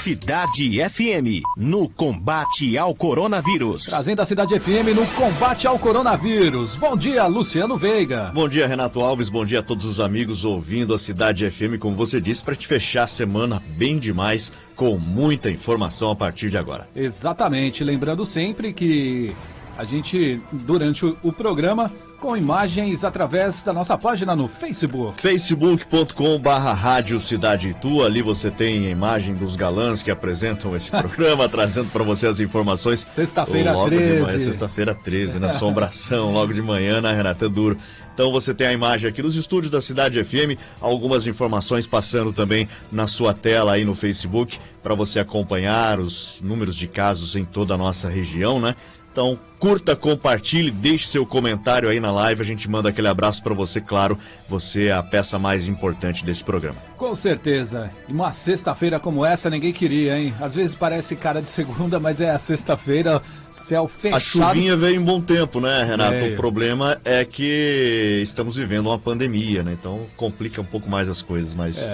Cidade FM, no combate ao coronavírus. Trazendo a Cidade FM no combate ao coronavírus. Bom dia, Luciano Veiga. Bom dia, Renato Alves. Bom dia a todos os amigos ouvindo a Cidade FM, como você disse, para te fechar a semana bem demais, com muita informação a partir de agora. Exatamente. Lembrando sempre que a gente, durante o programa, com imagens através da nossa página no Facebook. facebook.com/Rádio Cidade Itu. Ali você tem a imagem dos galãs que apresentam esse programa, trazendo para você as informações. Sexta-feira 13. Sexta-feira 13, na assombração, logo de manhã, na Renata Duro. Então você tem a imagem aqui dos estúdios da Cidade FM, algumas informações passando também na sua tela aí no Facebook, para você acompanhar os números de casos em toda a nossa região, né? Então, curta, compartilhe, deixe seu comentário aí na live, a gente manda aquele abraço para você, claro, você é a peça mais importante desse programa. Com certeza, e uma sexta-feira como essa ninguém queria, hein? Às vezes parece cara de segunda, mas é a sexta-feira, céu fechado. A chuvinha veio em bom tempo, né, Renato? O problema é que estamos vivendo uma pandemia, né? Então complica um pouco mais as coisas, mas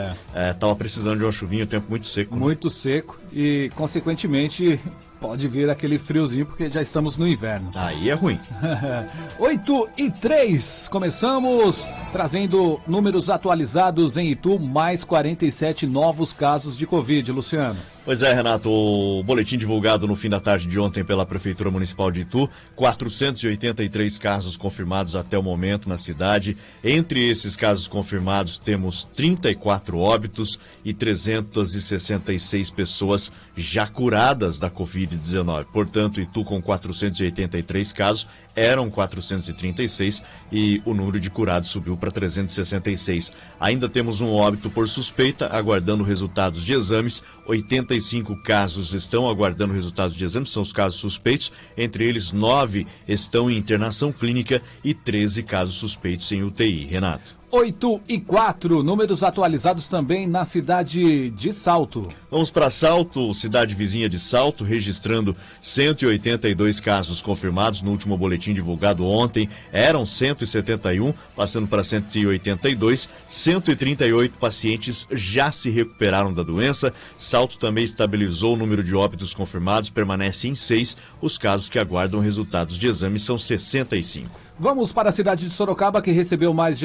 tava precisando de uma chuvinha, o tempo muito seco. Muito seco e, consequentemente, pode vir aquele friozinho porque já estamos no inverno. Aí é ruim. 8h03, começamos trazendo números atualizados em Itu, mais 47 novos casos de Covid, Luciano. Pois é, Renato, o boletim divulgado no fim da tarde de ontem pela Prefeitura Municipal de Itu, 483 casos confirmados até o momento na cidade. Entre esses casos confirmados temos 34 óbitos e 366 pessoas já curadas da Covid-19. Portanto, Itu com 483 casos, eram 436 e o número de curados subiu para 366. Ainda temos um óbito por suspeita, aguardando resultados de exames. 85 casos estão aguardando resultados de exames, são os casos suspeitos. Entre eles, 9 estão em internação clínica e 13 casos suspeitos em UTI. Renato. 8h04, números atualizados também na cidade de Salto. Vamos para Salto, cidade vizinha de Salto, registrando 182 casos confirmados no último boletim divulgado ontem. Eram 171, passando para 182. 138 pacientes já se recuperaram da doença. Salto também estabilizou o número de óbitos confirmados, permanece em 6. Os casos que aguardam resultados de exame são 65. Vamos para a cidade de Sorocaba, que recebeu mais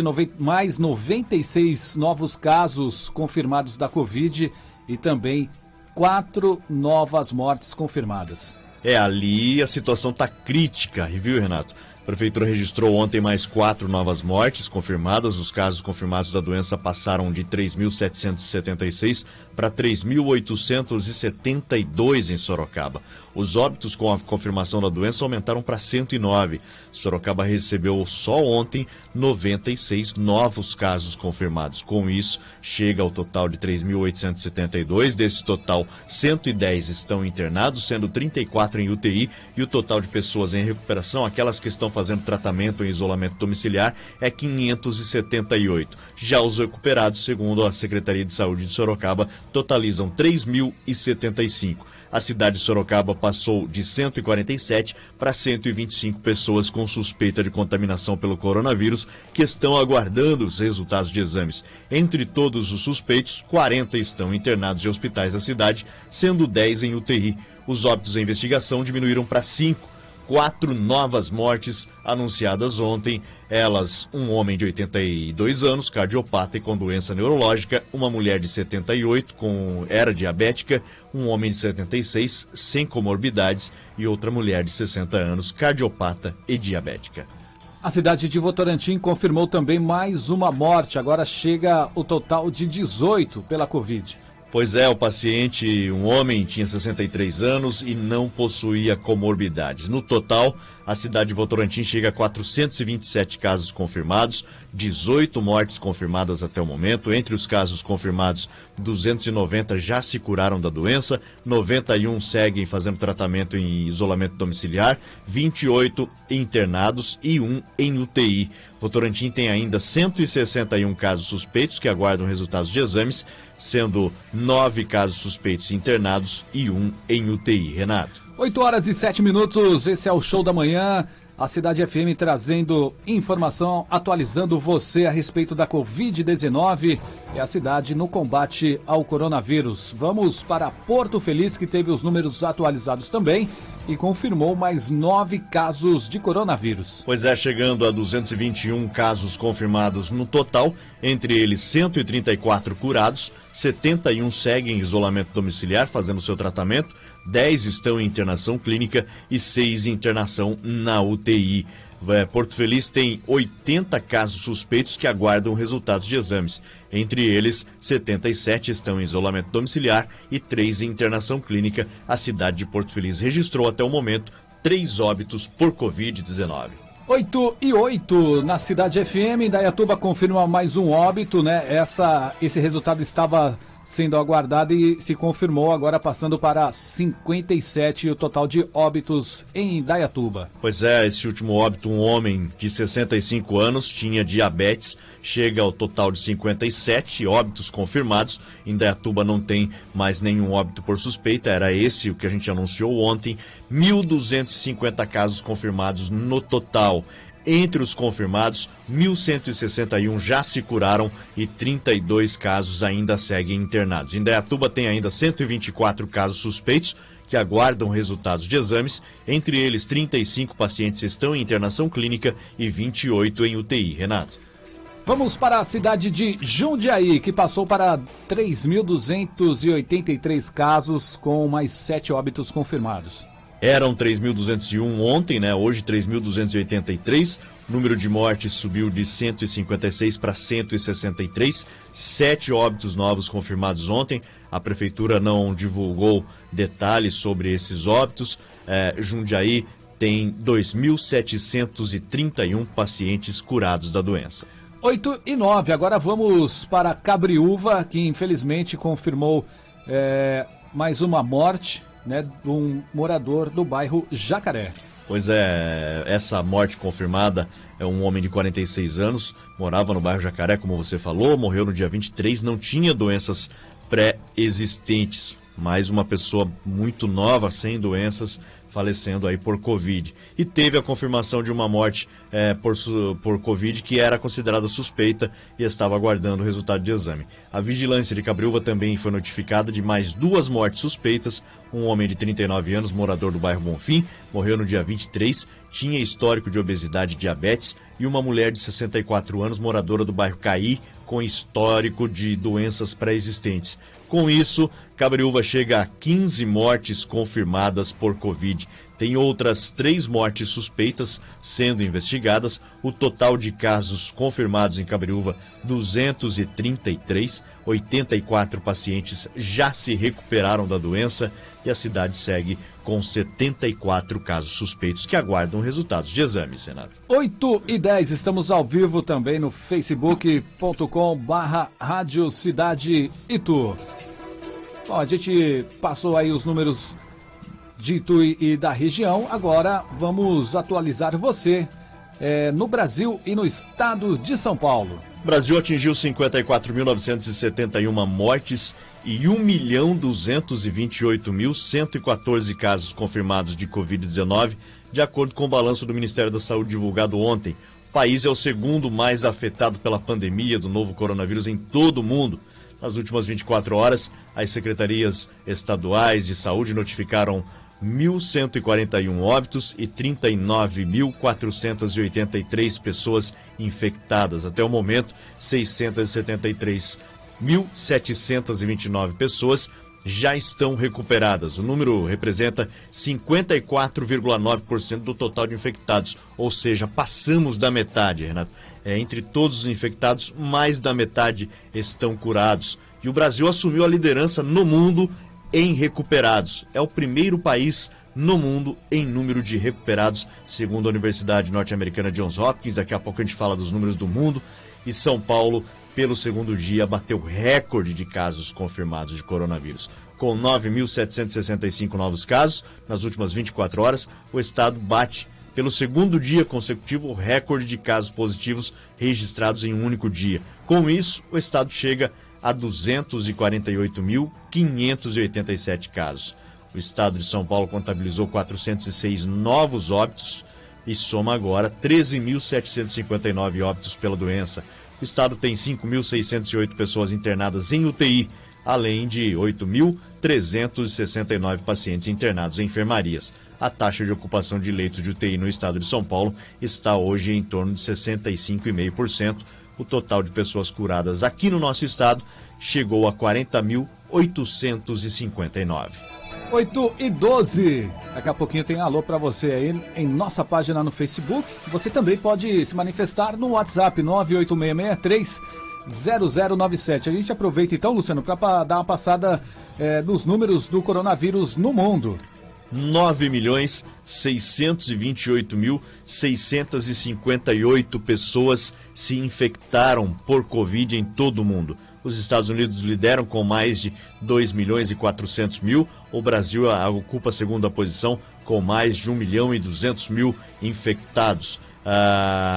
96 novos casos confirmados da Covid e também 4 novas mortes confirmadas. Ali a situação está crítica, viu, Renato? A Prefeitura registrou ontem mais 4 novas mortes confirmadas. Os casos confirmados da doença passaram de 3.776 para 3.872 em Sorocaba. Os óbitos com a confirmação da doença aumentaram para 109. Sorocaba recebeu só ontem 96 novos casos confirmados. Com isso, chega ao total de 3.872. Desse total, 110 estão internados, sendo 34 em UTI. E o total de pessoas em recuperação, aquelas que estão fazendo tratamento em isolamento domiciliar, é 578. Já os recuperados, segundo a Secretaria de Saúde de Sorocaba, totalizam 3.075. A cidade de Sorocaba passou de 147 para 125 pessoas com suspeita de contaminação pelo coronavírus que estão aguardando os resultados de exames. Entre todos os suspeitos, 40 estão internados em hospitais da cidade, sendo 10 em UTI. Os óbitos em investigação diminuíram para 5. 4 novas mortes anunciadas ontem, elas um homem de 82 anos, cardiopata e com doença neurológica, uma mulher de 78 era diabética, um homem de 76 sem comorbidades e outra mulher de 60 anos, cardiopata e diabética. A cidade de Votorantim confirmou também mais uma morte, agora chega o total de 18 pela Covid. Pois é, o paciente, um homem, tinha 63 anos e não possuía comorbidades. No total, a cidade de Votorantim chega a 427 casos confirmados, 18 mortes confirmadas até o momento. Entre os casos confirmados, 290 já se curaram da doença, 91 seguem fazendo tratamento em isolamento domiciliar, 28 internados e 1 em UTI. Votorantim tem ainda 161 casos suspeitos que aguardam resultados de exames, sendo 9 casos suspeitos internados e 1 em UTI. Renato. 8h07, esse é o Show da Manhã. A Cidade FM trazendo informação, atualizando você a respeito da Covid-19 e a cidade no combate ao coronavírus. Vamos para Porto Feliz, que teve os números atualizados também e confirmou mais 9 casos de coronavírus. Pois é, chegando a 221 casos confirmados no total, entre eles 134 curados, 71 seguem em isolamento domiciliar fazendo seu tratamento, 10 estão em internação clínica e 6 em internação na UTI. Porto Feliz tem 80 casos suspeitos que aguardam resultados de exames. Entre eles, 77 estão em isolamento domiciliar e 3 em internação clínica. A cidade de Porto Feliz registrou até o momento 3 óbitos por Covid-19. 8:08 na Cidade FM. Indaiatuba confirma mais um óbito, né? Esse resultado estava sendo aguardado e se confirmou, agora passando para 57 o total de óbitos em Indaiatuba. Pois é, esse último óbito, um homem de 65 anos, tinha diabetes, chega ao total de 57 óbitos confirmados. Indaiatuba não tem mais nenhum óbito por suspeita, era esse o que a gente anunciou ontem. 1.250 casos confirmados no total. Entre os confirmados, 1.161 já se curaram e 32 casos ainda seguem internados. Indaiatuba tem ainda 124 casos suspeitos que aguardam resultados de exames. Entre eles, 35 pacientes estão em internação clínica e 28 em UTI. Renato. Vamos para a cidade de Jundiaí, que passou para 3.283 casos com mais 7 óbitos confirmados. Eram 3.201 ontem, né? Hoje 3.283. O número de mortes subiu de 156 para 163. 7 óbitos novos confirmados ontem. A prefeitura não divulgou detalhes sobre esses óbitos. Jundiaí tem 2.731 pacientes curados da doença. 8:09. Agora vamos para Cabriúva, que infelizmente confirmou mais uma morte, né, de um morador do bairro Jacaré. Pois é, essa morte confirmada é um homem de 46 anos, morava no bairro Jacaré, como você falou, morreu no dia 23, não tinha doenças pré-existentes. Mais uma pessoa muito nova, sem doenças, falecendo aí por Covid. E teve a confirmação de uma morte por Covid que era considerada suspeita e estava aguardando o resultado de exame. A vigilância de Cabriúva também foi notificada de mais 2 mortes suspeitas. Um homem de 39 anos, morador do bairro Bonfim, morreu no dia 23, tinha histórico de obesidade e diabetes, e uma mulher de 64 anos, moradora do bairro Caí, com histórico de doenças pré-existentes. Com isso, Cabriúva chega a 15 mortes confirmadas por Covid. Tem outras 3 mortes suspeitas sendo investigadas. O total de casos confirmados em Cabriúva, 233. 84 pacientes já se recuperaram da doença e a cidade segue com 74 casos suspeitos que aguardam resultados de exames, Renato. 8:10, estamos ao vivo também no facebook.com/Rádio Cidade Itu. Bom, a gente passou aí os números de Itu e da região, agora vamos atualizar você no Brasil e no estado de São Paulo. O Brasil atingiu 54.971 mortes e 1.228.114 casos confirmados de Covid-19, de acordo com o balanço do Ministério da Saúde divulgado ontem. O país é o segundo mais afetado pela pandemia do novo coronavírus em todo o mundo. Nas últimas 24 horas, as secretarias estaduais de saúde notificaram 1.141 óbitos e 39.483 pessoas infectadas. Até o momento, 673.729 pessoas já estão recuperadas. O número representa 54,9% do total de infectados, ou seja, passamos da metade, Renato. Entre todos os infectados, mais da metade estão curados. E o Brasil assumiu a liderança no mundo em recuperados. É o primeiro país no mundo em número de recuperados, segundo a Universidade Norte-Americana Johns Hopkins. Daqui a pouco a gente fala dos números do mundo. E São Paulo, pelo segundo dia, bateu recorde de casos confirmados de coronavírus. Com 9.765 novos casos nas últimas 24 horas, o estado bate pelo segundo dia consecutivo o recorde de casos positivos registrados em um único dia. Com isso, o estado chega a 248.587 casos. O estado de São Paulo contabilizou 406 novos óbitos e soma agora 13.759 óbitos pela doença. O estado tem 5.608 pessoas internadas em UTI, além de 8.369 pacientes internados em enfermarias. A taxa de ocupação de leitos de UTI no estado de São Paulo está hoje em torno de 65,5%. O total de pessoas curadas aqui no nosso estado chegou a 40.859. 8h12. Daqui a pouquinho tem alô para você aí em nossa página no Facebook. Você também pode se manifestar no WhatsApp 986630097. A gente aproveita então, Luciano, para dar uma passada nos números do coronavírus no mundo. 9.628.658 pessoas se infectaram por Covid em todo o mundo. Os Estados Unidos lideram com mais de 2.400.000. O Brasil ocupa a segunda posição com mais de 1.200.000 infectados.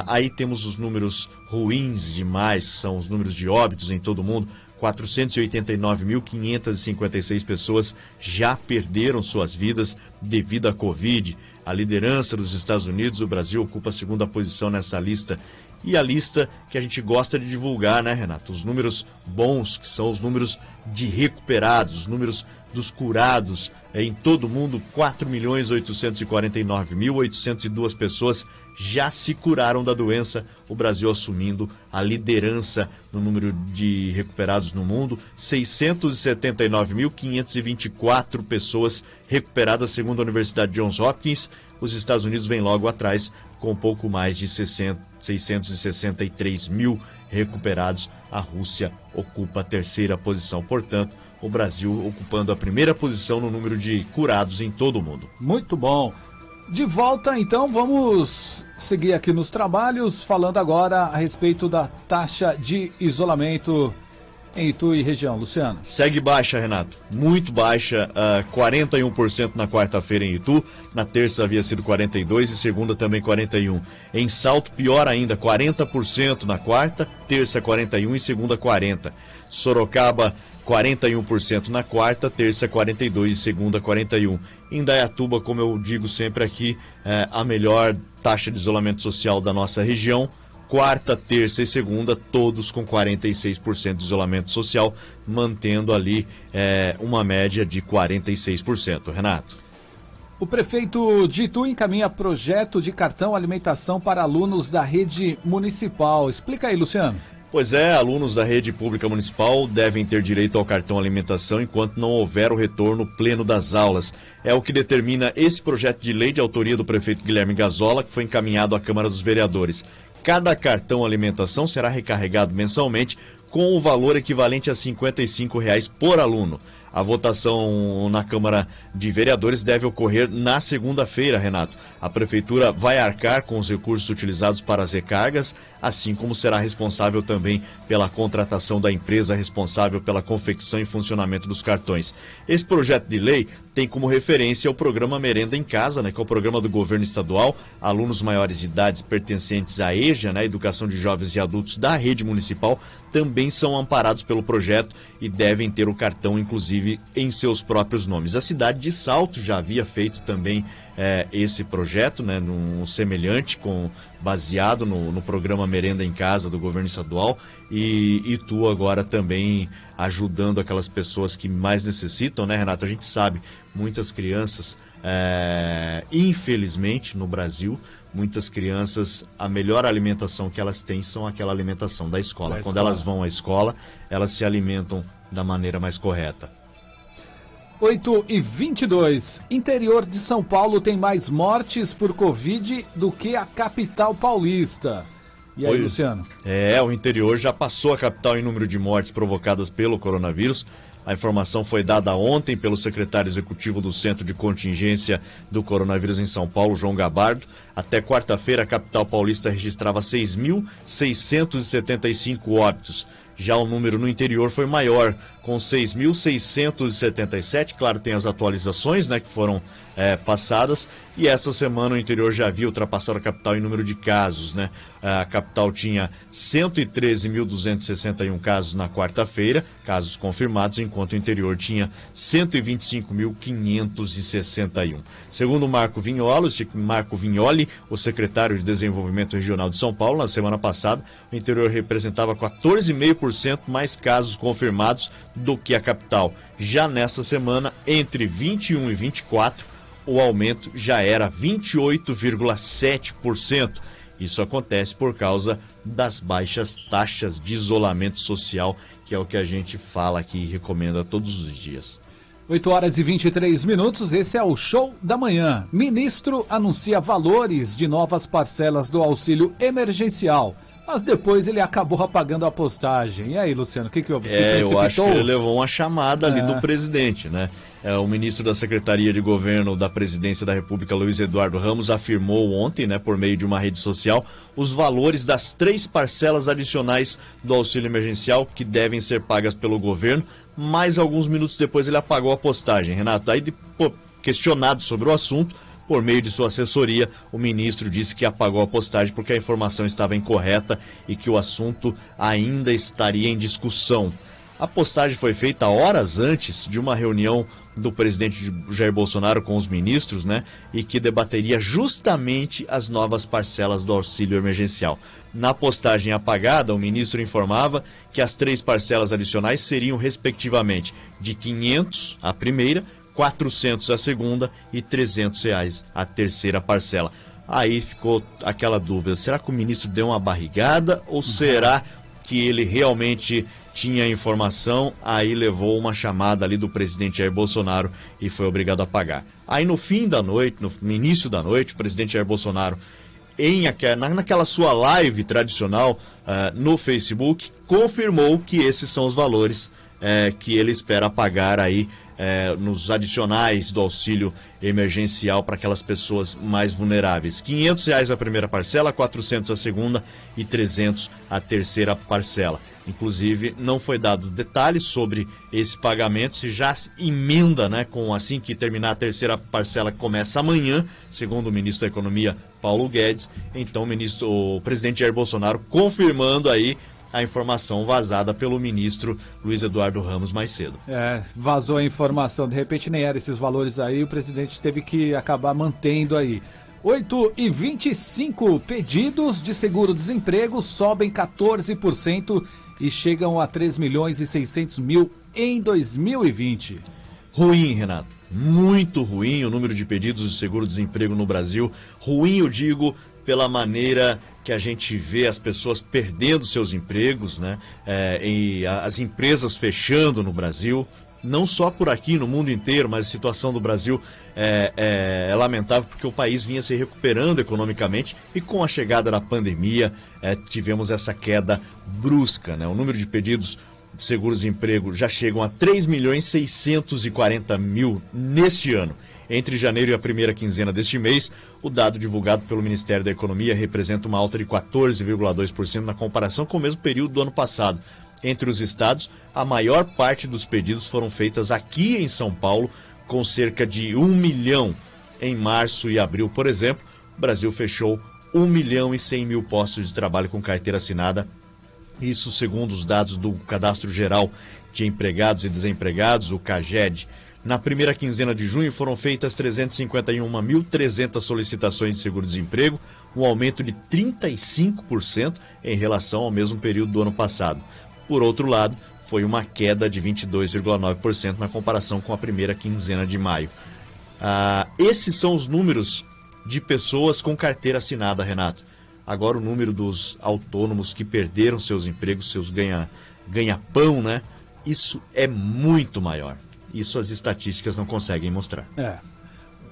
Aí temos os números ruins demais, são os números de óbitos em todo o mundo. 489.556 pessoas já perderam suas vidas devido à Covid. A liderança dos Estados Unidos, o Brasil ocupa a segunda posição nessa lista. E a lista que a gente gosta de divulgar, né, Renato? Os números bons, que são os números de recuperados, os números dos curados. Em todo o mundo, 4.849.802 pessoas já se curaram da doença, o Brasil assumindo a liderança no número de recuperados no mundo, 679.524 pessoas recuperadas segundo a Universidade Johns Hopkins. Os Estados Unidos vêm logo atrás com pouco mais de 663 mil recuperados. A Rússia ocupa a terceira posição, portanto, o Brasil ocupando a primeira posição no número de curados em todo o mundo. Muito bom. De volta, então, vamos seguir aqui nos trabalhos, falando agora a respeito da taxa de isolamento em Itu e região. Luciano. Segue baixa, Renato. Muito baixa, 41% na quarta-feira em Itu. Na terça havia sido 42% e segunda também 41%. Em Salto, pior ainda, 40% na quarta, terça 41% e segunda 40%. Sorocaba, 41% na quarta, terça 42% e segunda 41%. Indaiatuba, como eu digo sempre aqui, a melhor taxa de isolamento social da nossa região. Quarta, terça e segunda, todos com 46% de isolamento social, mantendo ali uma média de 46%. Renato. O prefeito de Itu encaminha projeto de cartão alimentação para alunos da rede municipal. Explica aí, Luciano. Pois é, alunos da rede pública municipal devem ter direito ao cartão alimentação enquanto não houver o retorno pleno das aulas. É o que determina esse projeto de lei de autoria do prefeito Guilherme Gazzola, que foi encaminhado à Câmara dos Vereadores. Cada cartão alimentação será recarregado mensalmente com o valor equivalente a R$ 55,00 por aluno. A votação na Câmara de Vereadores deve ocorrer na segunda-feira, Renato. A Prefeitura vai arcar com os recursos utilizados para as recargas, assim como será responsável também pela contratação da empresa responsável pela confecção e funcionamento dos cartões. Esse projeto de lei tem como referência o programa Merenda em Casa, né, que é o programa do governo estadual. Alunos maiores de idade pertencentes à EJA, né, Educação de Jovens e Adultos da rede municipal, também são amparados pelo projeto e devem ter o cartão, inclusive, em seus próprios nomes. A cidade de Salto já havia feito também esse projeto, né, num semelhante, baseado no programa Merenda em Casa do governo estadual, e Itu agora também ajudando aquelas pessoas que mais necessitam, né, Renato? A gente sabe, muitas crianças, infelizmente, no Brasil, muitas crianças, a melhor alimentação que elas têm são aquela alimentação da escola. Quando elas vão à escola, elas se alimentam da maneira mais correta. 8h22. Interior de São Paulo tem mais mortes por Covid do que a capital paulista. E aí, Luciano? O interior já passou a capital em número de mortes provocadas pelo coronavírus. A informação foi dada ontem pelo secretário executivo do Centro de Contingência do Coronavírus em São Paulo, João Gabardo. Até quarta-feira, a capital paulista registrava 6.675 óbitos. Já o número no interior foi maior, com 6.677. Claro, tem as atualizações, né, que foram passadas, e essa semana o interior já havia ultrapassado a capital em número de casos, né? A capital tinha 113.261 casos na quarta-feira, casos confirmados, enquanto o interior tinha 125.561. Segundo Marco Vignoli, o secretário de Desenvolvimento Regional de São Paulo, na semana passada, o interior representava 14,5% mais casos confirmados do que a capital. Já nessa semana, entre 21 e 24, o aumento já era 28,7%. Isso acontece por causa das baixas taxas de isolamento social, que é o que a gente fala aqui e recomenda todos os dias. 8h23, esse é o Show da Manhã. Ministro anuncia valores de novas parcelas do auxílio emergencial, mas depois ele acabou apagando a postagem. E aí, Luciano, o que houve? Eu acho que ele levou uma chamada ali do presidente, né? O ministro da Secretaria de Governo da Presidência da República, Luiz Eduardo Ramos, afirmou ontem, né, por meio de uma rede social, os valores das 3 parcelas adicionais do auxílio emergencial que devem ser pagas pelo governo, mas alguns minutos depois ele apagou a postagem. Renato, aí questionado sobre o assunto, por meio de sua assessoria, o ministro disse que apagou a postagem porque a informação estava incorreta e que o assunto ainda estaria em discussão. A postagem foi feita horas antes de uma reunião do presidente Jair Bolsonaro com os ministros, né, e que debateria justamente as novas parcelas do auxílio emergencial. Na postagem apagada, o ministro informava que as 3 parcelas adicionais seriam, respectivamente, de R$500 a primeira, R$400 a segunda e R$300 a terceira parcela. Aí ficou aquela dúvida, será que o ministro deu uma barrigada ou será que ele realmente tinha informação? Aí levou uma chamada ali do presidente Jair Bolsonaro e foi obrigado a pagar. Aí no fim da noite, no início da noite, o presidente Jair Bolsonaro, naquela sua live tradicional no Facebook, confirmou que esses são os valores que ele espera pagar aí nos adicionais do auxílio emergencial para aquelas pessoas mais vulneráveis. R$500 a primeira parcela, R$400 a segunda e R$300 a terceira parcela. Inclusive, não foi dado detalhes sobre esse pagamento, se já emenda, né, com assim que terminar a terceira parcela, que começa amanhã, segundo o ministro da Economia, Paulo Guedes. Então, o presidente Jair Bolsonaro confirmando aí a informação vazada pelo ministro Luiz Eduardo Ramos mais cedo. Vazou a informação, de repente nem eram esses valores aí, o presidente teve que acabar mantendo aí. 8h25, pedidos de seguro-desemprego sobem 14% e chegam a 3.600.000 em 2020. Ruim, Renato. Muito ruim o número de pedidos de seguro-desemprego no Brasil. Ruim, eu digo, pela maneira que a gente vê as pessoas perdendo seus empregos, né? E as empresas fechando no Brasil. Não só por aqui, no mundo inteiro, mas a situação do Brasil é lamentável porque o país vinha se recuperando economicamente e com a chegada da pandemia tivemos essa queda brusca, né? O número de pedidos de seguro-desemprego já chegam a 3.640.000 neste ano. Entre janeiro e a primeira quinzena deste mês, o dado divulgado pelo Ministério da Economia representa uma alta de 14,2% na comparação com o mesmo período do ano passado. Entre os estados, a maior parte dos pedidos foram feitas aqui em São Paulo, com cerca de 1 milhão. Em março e abril, por exemplo, o Brasil fechou 1.100.000 postos de trabalho com carteira assinada. Isso segundo os dados do Cadastro Geral de Empregados e Desempregados, o CAGED. Na primeira quinzena de junho foram feitas 351.300 solicitações de seguro-desemprego, um aumento de 35% em relação ao mesmo período do ano passado. Por outro lado, foi uma queda de 22,9% na comparação com a primeira quinzena de maio. Esses são os números de pessoas com carteira assinada, Renato. Agora o número dos autônomos que perderam seus empregos, seus ganha-pão, né? Isso é muito maior. Isso as estatísticas não conseguem mostrar.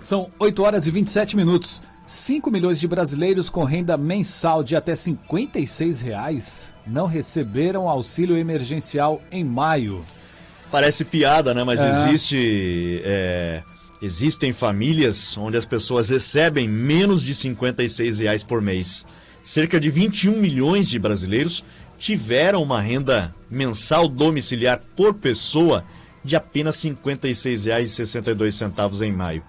São 8h27. 5 milhões de brasileiros com renda mensal de até R$56 não receberam auxílio emergencial em maio. Parece piada, né? Mas existem famílias onde as pessoas recebem menos de R$56 por mês. Cerca de 21 milhões de brasileiros tiveram uma renda mensal domiciliar por pessoa de apenas R$ 56,62 em maio.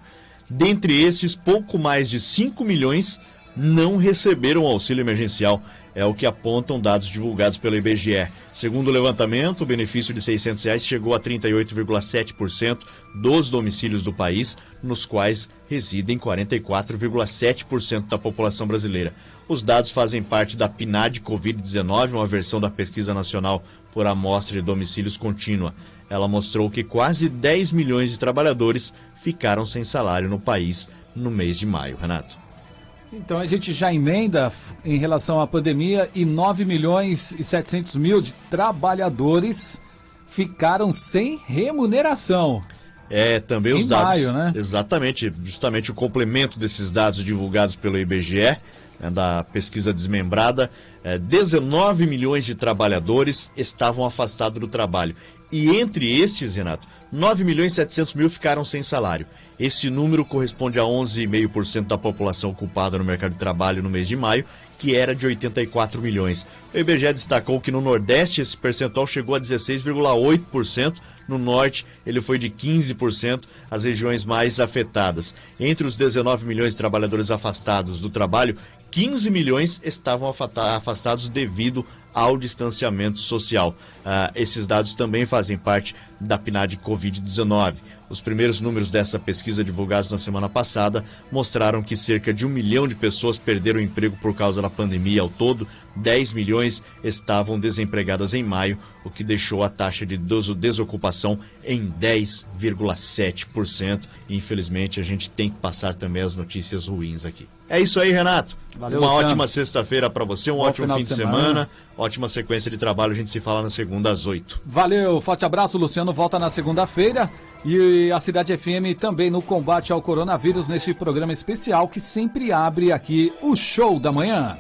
Dentre estes, pouco mais de 5 milhões não receberam auxílio emergencial. É o que apontam dados divulgados pelo IBGE. Segundo o levantamento, o benefício de R$ 600 chegou a 38,7% dos domicílios do país, nos quais residem 44,7% da população brasileira. Os dados fazem parte da PNAD Covid-19, uma versão da Pesquisa Nacional por Amostra de Domicílios Contínua. Ela mostrou que quase 10 milhões de trabalhadores ficaram sem salário no país no mês de maio. Renato. Então a gente já emenda em relação à pandemia e 9 milhões e 700 mil de trabalhadores ficaram sem remuneração. Também os dados. Maio, né? Exatamente, justamente o complemento desses dados divulgados pelo IBGE, da pesquisa desmembrada, 19 milhões de trabalhadores estavam afastados do trabalho. E entre estes, Renato, 9 milhões e 700 mil ficaram sem salário. Esse número corresponde a 11,5% da população ocupada no mercado de trabalho no mês de maio, que era de 84 milhões. O IBGE destacou que no Nordeste esse percentual chegou a 16,8%, no Norte ele foi de 15%, as regiões mais afetadas. Entre os 19 milhões de trabalhadores afastados do trabalho, 15 milhões estavam afastados devido ao distanciamento social. Esses dados também fazem parte da PNAD Covid-19. Os primeiros números dessa pesquisa divulgados na semana passada mostraram que cerca de 1 milhão de pessoas perderam o emprego por causa da pandemia. Ao todo, 10 milhões estavam desempregadas em maio, o que deixou a taxa de desocupação em 10,7%. Infelizmente, a gente tem que passar também as notícias ruins aqui. É isso aí, Renato. Valeu, Uma Luciano. ótima sexta-feira para você, ótimo fim de semana, ótima sequência de trabalho. A gente se fala na segunda às 8. Valeu, forte abraço. Luciano volta na segunda-feira e a Cidade FM também no combate ao coronavírus neste programa especial que sempre abre aqui o Show da Manhã.